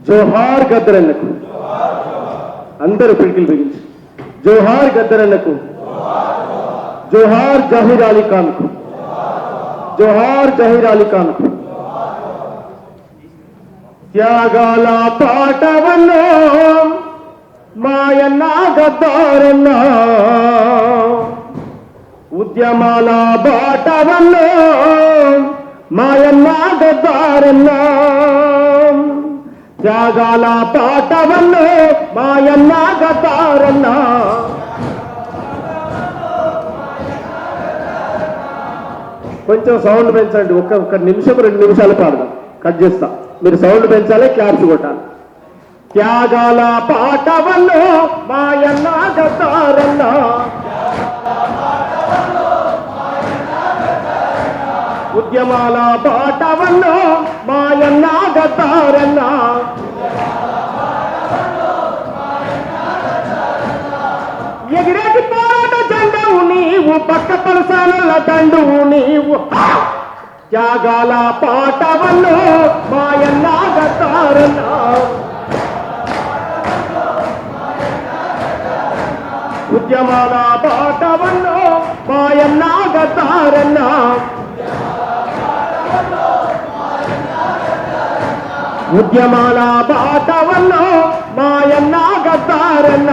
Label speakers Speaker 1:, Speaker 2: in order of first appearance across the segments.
Speaker 1: జోహార్ గద్దరన్నకు. అందరూ పిడికిలు బిగించి జోహార్ గద్దరన్నకు. జోహార్ జహీర్ అలీ ఖాన్ కు. జోహార్ జహీర్ అలీ ఖాన్ కు. త్యాగాల పాటవన్నో మాయన్న గద్దారన్న, ఉద్యమాల బాటవన్నో మాయన్న గద్దారన్న, త్యాగాల పాటవన్నో మాయన్న గద్దారన్న. కొంచెం సౌండ్ పెంచండి. ఒక్క నిమిషం 2 నిమిషాలు పాడదాం. కట్ చేస్తా. మీరు సౌండ్ పెంచాలి, క్లాప్స్ కొట్టాలి. త్యాగాల పాటవన్నో మాయన్న గద్దారన్న, ఉద్యమాల పాటవన్నో మాయన్న గద్దారన్న, ఎగిరేటి పోరాట జెండవు నీవు, పక్క పలసాల దండువు నీవు. త్యాగాల పాటవన్నో మాయన్న గద్దారన్న, ఉద్యమాల పాటవన్నో మాయన్న గద్దారన్న, ఉద్యమాల బాటవన్నో మాయన్న గద్దారన్న.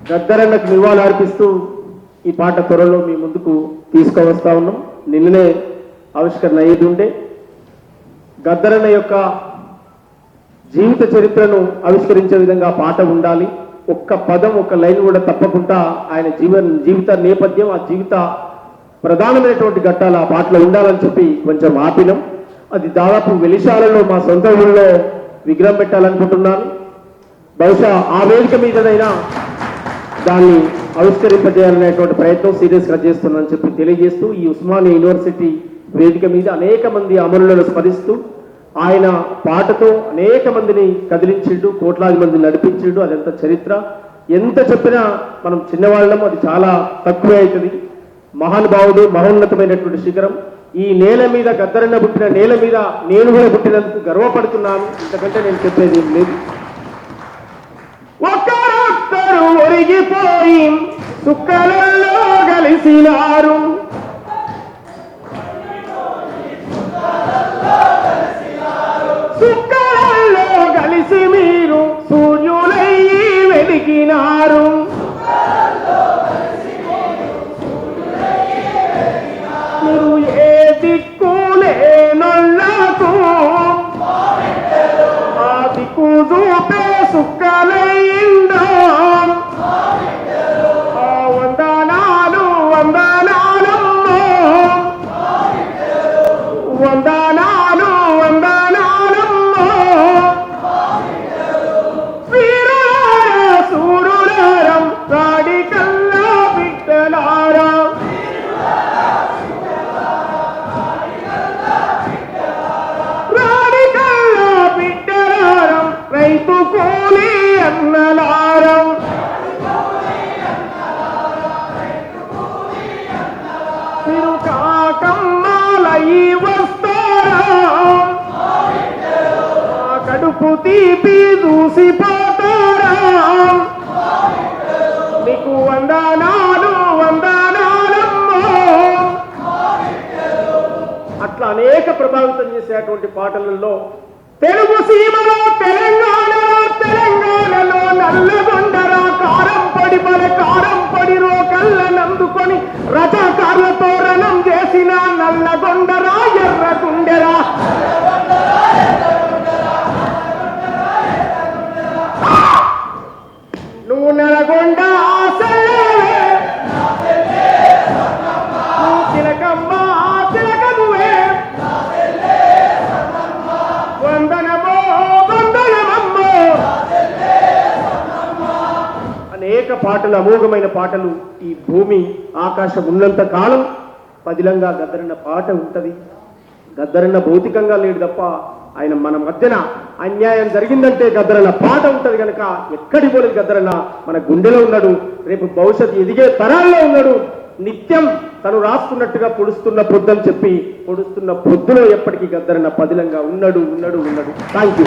Speaker 1: గద్దరన్నకు నివాళులు అర్పిస్తూ ఈ పాట త్వరలో మీ ముందుకు తీసుకువస్తా ఉన్నాం. నిన్ననే ఆవిష్కరణ అయ్యేది ఉండే. గద్దరన్న యొక్క జీవిత చరిత్రను ఆవిష్కరించే విధంగా పాట ఉండాలి. ఒక్క పదం, ఒక్క లైన్ కూడా తప్పకుండా ఆయన జీవిత నేపథ్యం, ఆ జీవిత ప్రధానమైనటువంటి ఘట్టాలు ఆ పాటలో ఉండాలని చెప్పి కొంచెం ఆపినం. అది దాదాపు వెలిశాలలో మా సొంత ఊళ్ళో విగ్రహం పెట్టాలనుకుంటున్నాను. బహుశా ఆ వేదిక మీదనైనా దాన్ని ఆవిష్కరింపజేయాలనేటువంటి ప్రయత్నం సీరియస్గా చేస్తున్నానని చెప్పి తెలియజేస్తూ, ఈ ఉస్మానియా యూనివర్సిటీ వేదిక మీద అనేక మంది అమరులను స్మరిస్తూ ఆయన పాటతో అనేక మందిని కదిలించిండు, కోట్లాది మందిని నడిపించిండు. అదంత చరిత్ర. ఎంత చెప్పినా మనం చిన్నవాళ్ళం, అది చాలా తక్కువే అవుతుంది. మహానుభావుడు, మహోన్నతమైనటువంటి శిఖరం. ఈ నేల మీద, గద్దరన్న పుట్టిన నేల మీద నేను కూడా పుట్టినందుకు గర్వపడుతున్నాను. ఇంతకంటే నేను చెప్పేది ఏం లేదు. ఒకరొక్కరు ఒరిగిపోయి సుక్కలలో కలిసినారు, సుక్కలలో కలిసి మీరు సూర్యులయ్యి వెలిగినారు, మీరు ఏ దిక్కులేనొల్లకు ఆ దిక్కు చూపే సుక్కలయ్యిందో. వందనాలు వందనాలమ్మో, వందనాలు వందనాలమ్మో, వీరులారా సూరులారం రాడికల్లా బిడ్డలారా, రాడికల్లా బిడ్డలారం, రైతు కూలి అన్నలారం, మీరు కాకమ్మాలయి వస్తారా, కడుపు తీపి దూసిపోతారా, మీకు వందనాలు వందనాలమ్మో. అట్లా అనేక ప్రభావితం చేసేటువంటి పాటలలో తెలుగు సీమలో, తెలంగాణలో నల్లగొండరా కారం పడి కారం పడి రోకళ్ళనందుకొని రజాకారులతో రణం చేసిన నల్లగొండరా ఎర్రగుండెరా, నువ్వు నల్గొండ ఆశలే, నువ్వు తిలకమ్మ తిలకమువే, వందనమో వందనమమ్మో. అనేక పాటలు, అమోఘమైన పాటలు. ఈ భూమి ఆకాశం ఉన్నంత కాలం పదిలంగా గద్దరన్న పాట ఉంటది. గద్దరన్న భౌతికంగా లేడు తప్ప ఆయన మన మధ్యన అన్యాయం జరిగిందంటే గద్దరన్న పాట ఉంటది కనుక ఎక్కడి పోలేదు. గద్దరన్న మన గుండెలో ఉన్నాడు, రేపు భవిష్యత్తు ఎదిగే తరాల్లో ఉన్నాడు. నిత్యం తను రాసుకున్నట్టుగా పొడుస్తున్న పొద్దని చెప్పి పొడుస్తున్న పొద్దులో ఎప్పటికీ గద్దరన్న పదిలంగా ఉన్నాడు. Thank you.